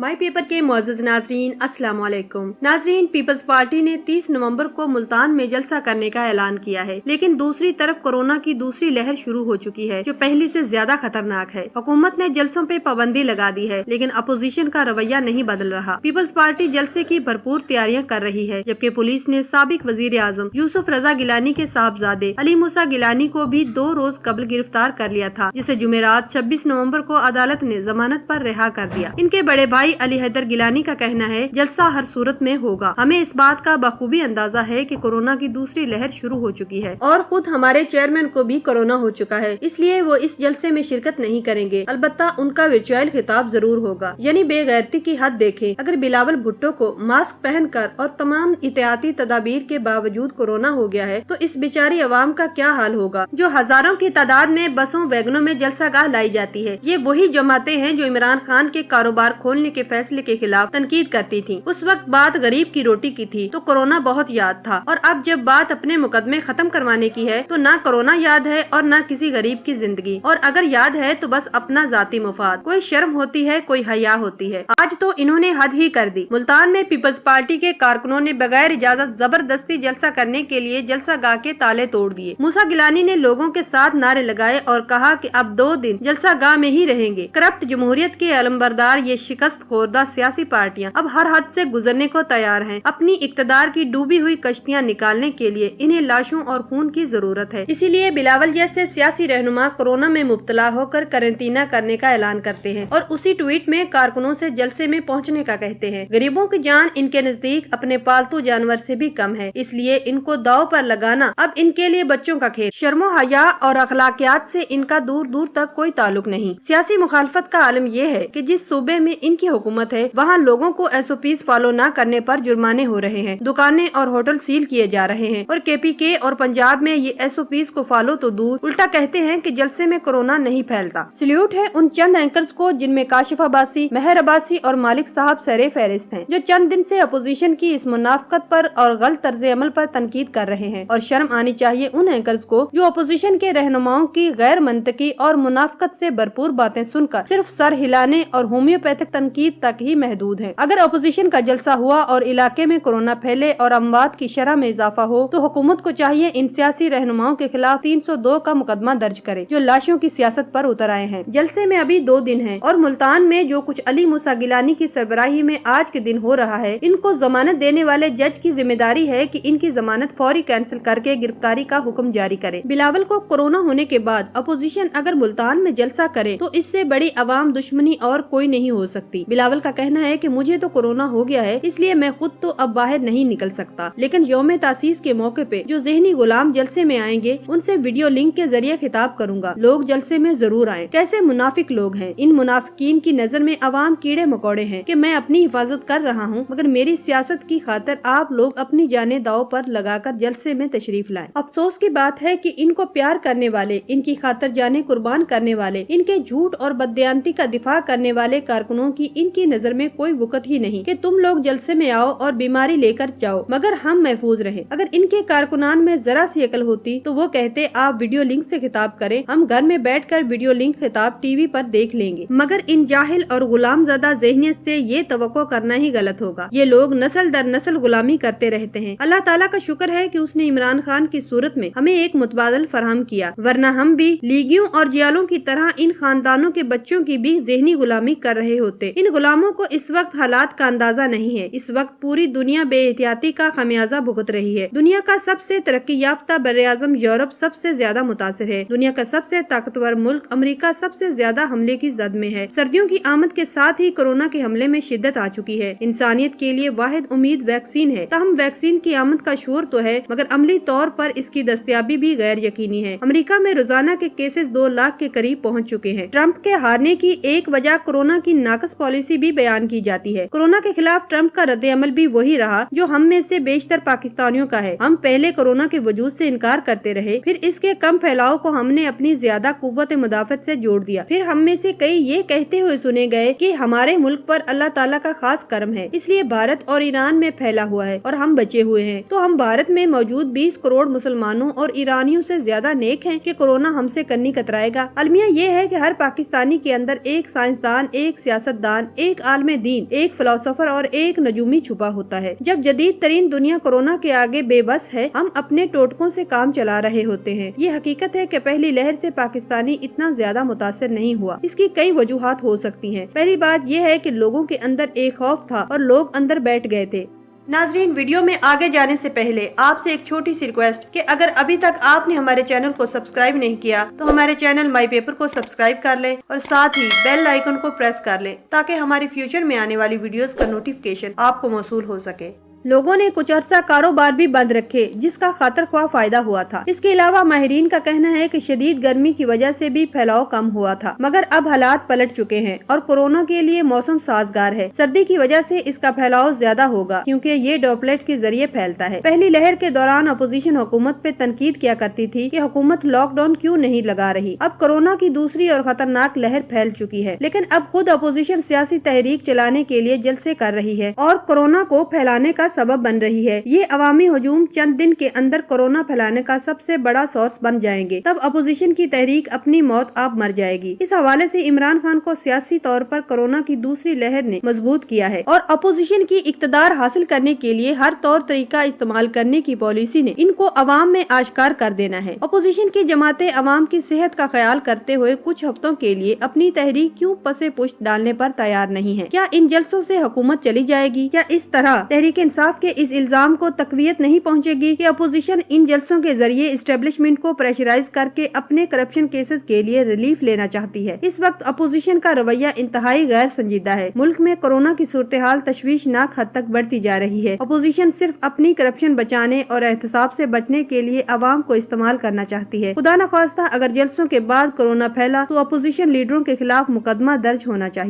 माई paper के मोअज़्ज़ज़ नाज़रीन, अस्सलाम वालेकुम। नाज़रीन, पीपल्स पार्टी ने 30 नवंबर को मुल्तान में जलसा करने का ऐलान किया है, लेकिन दूसरी तरफ कोरोना की दूसरी लहर शुरू हो चुकी है, जो पहले से ज्यादा खतरनाक है। हुकूमत ने जलसों पे पाबंदी लगा दी है, लेकिन अपोजिशन का रवैया नहीं बदल रहा। पीपल्स पार्टी जलसे की भरपूर तैयारियां कर रही है, जबकि पुलिस ने साबिक वजीर आजम यूसुफ रजा गिलानी के साहबजादे अली मूसा गिलानी को भी 2 रोज कबल गिरफ्तार कर लिया था, जिसे जुमेरात 26 नवंबर को अदालत ने जमानत पर रिहा कर दिया। इनके बड़े भाई अली हैदर गिलानी का कहना है, जलसा हर सूरत में होगा। हमें इस बात का बखूबी अंदाजा है कि कोरोना की दूसरी लहर शुरू हो चुकी है और खुद हमारे चेयरमैन को भी कोरोना हो चुका है, इसलिए वो इस जलसे में शिरकत नहीं करेंगे। अलबत्ता उनका वर्चुअल खिताब जरूर होगा। यानी बेगैरती की हद देखें। अगर बिलावल भुट्टो को मास्क पहनकर और तमाम एहतियाती तदाबीर के बावजूद कोरोना हो गया है, तो इस बेचारी अवाम का क्या हाल होगा, जो हजारों की तादाद में बसों वैगनों में जलसागाह लाई जाती है। ये वही जमातें हैं जो इमरान खान के कारोबार खोलने के फैसले के खिलाफ तनकीद करती थी। उस वक्त बात गरीब की रोटी की थी तो कोरोना बहुत याद था, और अब जब बात अपने मुकदमे खत्म करवाने की है तो ना कोरोना याद है और ना किसी गरीब की जिंदगी, और अगर याद है तो बस अपना जाती मुफाद। कोई शर्म होती है, कोई हया होती है। आज तो इन्होंने हद ही कर दी। मुल्तान में पीपल्स पार्टी के कारकुनों ने बगैर इजाजत जबरदस्ती जलसा करने के लिए जलसागाह के ताले तोड़ दिए। मूसा गिलानी ने लोगों के साथ नारे लगाए और कहा कि अब 2 दिन जलसागाह में ही रहेंगे। करप्ट जमहूरियत के अलमबरदार ये शिकस्त खोरदा सियासी पार्टियां अब हर हद से गुजरने को तैयार हैं। अपनी इक्तदार की डूबी हुई कश्तियां निकालने के लिए इन्हें लाशों और खून की जरूरत है। इसीलिए बिलावल जैसे सियासी रहनुमा कोरोना में मुब्तला होकर क्वारंटीना करने का ऐलान करते हैं और उसी ट्वीट में कारकुनों से जलसे में पहुंचने का कहते हैं। गरीबों की जान इनके नजदीक अपने पालतू जानवर से भी कम है, इसलिए इनको दाव पर लगाना अब इनके लिए बच्चों का खेल। शर्मो हया और अखलाकियात से इनका दूर दूर तक कोई ताल्लुक नहीं। सियासी मुखालफत का आलम यह है कि जिस सूबे में इनकी हुकूमत है, वहाँ लोगों को SOPs फॉलो न करने पर जुर्माने हो रहे हैं, दुकानें और होटल सील किए जा रहे हैं, और KPK और पंजाब में ये SOPs को फॉलो तो दूर उल्टा कहते हैं कि जलसे में कोरोना नहीं फैलता। सल्यूट है उन चंद एंकर्स को जिनमें काशिफ अब्बासी, मेहर अब्बासी और मालिक साहब सरे फहरिस्त हैं, जो चंद दिन से अपोजिशन की इस मुनाफकत पर और गलत तर्ज अमल पर तनकीद कर रहे हैं। और शर्म आनी चाहिए उन एंकर्स को जो अपोजिशन के रहनुमाओं की गैर मंतकी और मुनाफकत से भरपूर बातें सुनकर सिर्फ सर हिलाने और होम्योपैथिक तनकीद तक ही महदूद है। अगर अपोजिशन का जलसा हुआ और इलाके में कोरोना फैले और अमवात की शरह में इजाफा हो, तो हुकूमत को चाहिए इन सियासी रहनुमाओं के खिलाफ 302 का मुकदमा दर्ज करे, जो लाशों की सियासत पर उतर आए हैं। जलसे में अभी 2 दिन हैं और मुल्तान में जो कुछ अली मूसा गिलानी की सरबराही में आज के दिन हो रहा है, इनको जमानत देने वाले जज की जिम्मेदारी है कि इनकी जमानत फौरी कैंसिल करके गिरफ्तारी का हुक्म जारी करे। बिलावल को कोरोना होने के बाद अपोजिशन अगर मुल्तान में जलसा करे तो इससे बड़ी अवाम दुश्मनी और कोई नहीं हो सकती। बिलावल का कहना है कि मुझे तो कोरोना हो गया है, इसलिए मैं खुद तो अब बाहर नहीं निकल सकता, लेकिन यौम तासीस के मौके पे जो ज़हनी गुलाम जलसे में आएंगे उनसे वीडियो लिंक के जरिए खिताब करूंगा। लोग जलसे में जरूर आए। कैसे मुनाफिक लोग हैं। इन मुनाफिकीन की नजर में अवाम कीड़े मकोड़े हैं कि मैं अपनी हिफाजत कर रहा हूँ, मगर मेरी सियासत की खातिर आप लोग अपनी जाने दाव पर लगाकर जलसे में तशरीफ लाए। अफसोस की बात है कि इनको प्यार करने वाले, इनकी खातिर जाने कुर्बान करने वाले, इनके झूठ और बददियानती का दिफा करने वाले कारकुनों की इनकी नजर में कोई वक़्त ही नहीं कि तुम लोग जलसे में आओ और बीमारी लेकर जाओ, मगर हम महफूज रहे। अगर इनके कारकुनान में जरा सी अकल होती तो वो कहते आप वीडियो लिंक से खिताब करें, हम घर में बैठकर वीडियो लिंक खिताब टीवी पर देख लेंगे। मगर इन जाहिल और गुलाम ज़दा ज़हनियत से ये तवक्को करना ही गलत होगा। ये लोग नस्ल दर नस्ल गुलामी करते रहते हैं। अल्लाह ताला का शुक्र है कि उसने इमरान खान की सूरत में हमें एक मुतबादल फराहम किया, वरना हम भी लीगियों और जियालों की तरह इन खानदानों के बच्चों की भी ज़हनी गुलामी कर रहे होते। इन गुलामों को इस वक्त हालात का अंदाजा नहीं है। इस वक्त पूरी दुनिया बेएहतियाती का खमियाजा भुगत रही है। दुनिया का सबसे तरक्की याफ्ता बर्रे-आज़म यूरोप सबसे ज्यादा मुतासिर है। दुनिया का सबसे ताकतवर मुल्क अमेरिका सबसे ज्यादा हमले की जद में है। सर्दियों की आमद के साथ ही कोरोना के हमले में शिद्दत आ चुकी है। इंसानियत के लिए वाहिद उम्मीद वैक्सीन है। ताहम वैक्सीन की आमद का शोर तो है, मगर अमली तौर पर इसकी दस्तयाबी भी गैर यकीनी है। अमेरिका में रोजाना के केसेस 2 लाख के करीब पहुँच चुके हैं। ट्रंप के हारने की एक वजह कोरोना की नाकस पॉलिसी भी बयान की जाती है। कोरोना के खिलाफ ट्रंप का रद्द अमल भी वही रहा जो हम में से बेशतर पाकिस्तानियों का है। हम पहले कोरोना के वजूद से इनकार करते रहे, फिर इसके कम फैलाव को हमने अपनी ज्यादा कुव्वत मुदाफत से जोड़ दिया। फिर हम में से कई ये कहते हुए सुने गए कि हमारे मुल्क पर अल्लाह ताला का खास करम है, इसलिए भारत और ईरान में फैला हुआ है और हम बचे हुए हैं। तो हम भारत में मौजूद 20 करोड़ मुसलमानों और ईरानियों से ज्यादा नेक हैं कि कोरोना हमसे करनी कतराएगा। अलमिया ये है कि हर पाकिस्तानी के अंदर एक साइंसदान, एक सियासतदान, एक आलमे दीन, एक फिलोसोफर और एक नजूमी छुपा होता है। जब जदीद तरीन दुनिया कोरोना के आगे बेबस है, हम अपने टोटकों से काम चला रहे होते हैं। ये हकीकत है कि पहली लहर से पाकिस्तानी इतना ज्यादा मुतासिर नहीं हुआ। इसकी कई वजूहात हो सकती हैं। पहली बात यह है कि लोगों के अंदर एक खौफ था और लोग अंदर बैठ गए थे। नाजरीन, वीडियो में आगे जाने से पहले आपसे एक छोटी सी रिक्वेस्ट कि अगर अभी तक आपने हमारे चैनल को सब्सक्राइब नहीं किया तो हमारे चैनल माई पेपर को सब्सक्राइब कर लें और साथ ही बेल आइकन को प्रेस कर लें ताकि हमारी फ्यूचर में आने वाली वीडियोस का नोटिफिकेशन आपको मौसूल हो सके। लोगों ने कुछ अर्सा कारोबार भी बंद रखे जिसका खातर ख्वाह फायदा हुआ था। इसके अलावा माहिरीन का कहना है कि शदीद गर्मी की वजह से भी फैलाव कम हुआ था, मगर अब हालात पलट चुके हैं और कोरोना के लिए मौसम साजगार है। सर्दी की वजह से इसका फैलाव ज्यादा होगा क्योंकि ये ड्रॉपलेट के जरिए फैलता है। पहली लहर के दौरान अपोजिशन हुकूमत पे तनकीद किया करती थी कि हुकूमत लॉकडाउन क्यों नहीं लगा रही। अब कोरोना की दूसरी और खतरनाक लहर फैल चुकी है, लेकिन अब खुद अपोजिशन सियासी तहरीक चलाने के लिए जलसे कर रही है और कोरोना को फैलाने का सबब बन रही है। ये अवामी हुजूम चंद दिन के अंदर कोरोना फैलाने का सबसे बड़ा सोर्स बन जाएंगे। तब अपोजिशन की तहरीक अपनी मौत आप मर जाएगी। इस हवाले से इमरान खान को सियासी तौर पर कोरोना की दूसरी लहर ने मजबूत किया है और अपोजिशन की इक्तदार हासिल करने के लिए हर तौर तरीका इस्तेमाल करने की पॉलिसी ने इनको अवाम में आश्कार कर देना है। अपोजिशन की जमातें अवाम की सेहत का ख्याल करते हुए कुछ हफ्तों के लिए अपनी तहरीक क्यों पसे पुश्त डालने पर तैयार नहीं है। क्या इन जलसों से हुकूमत चली जाएगी? क्या इस तरह तहरीक इंसाफ के इस इल्जाम को तकवीयत नहीं पहुंचेगी कि अपोजिशन इन जलसों के जरिए इस्टेब्लिशमेंट को प्रेशराइज करके अपने करप्शन केसेस के लिए रिलीफ लेना चाहती है? इस वक्त अपोजिशन का रवैया इंतहाई गैर संजीदा है। मुल्क में कोरोना की सूरत हाल तशवीशनाक हद तक बढ़ती जा रही है। अपोजिशन सिर्फ अपनी करप्शन बचाने और एहतसाब से बचने के लिए अवाम को इस्तेमाल करना चाहती है। खुदा न ख्वास्ता अगर जलसों के बाद कोरोना फैला तो अपोजिशन लीडरों के खिलाफ मुकदमा दर्ज होना चाहिए।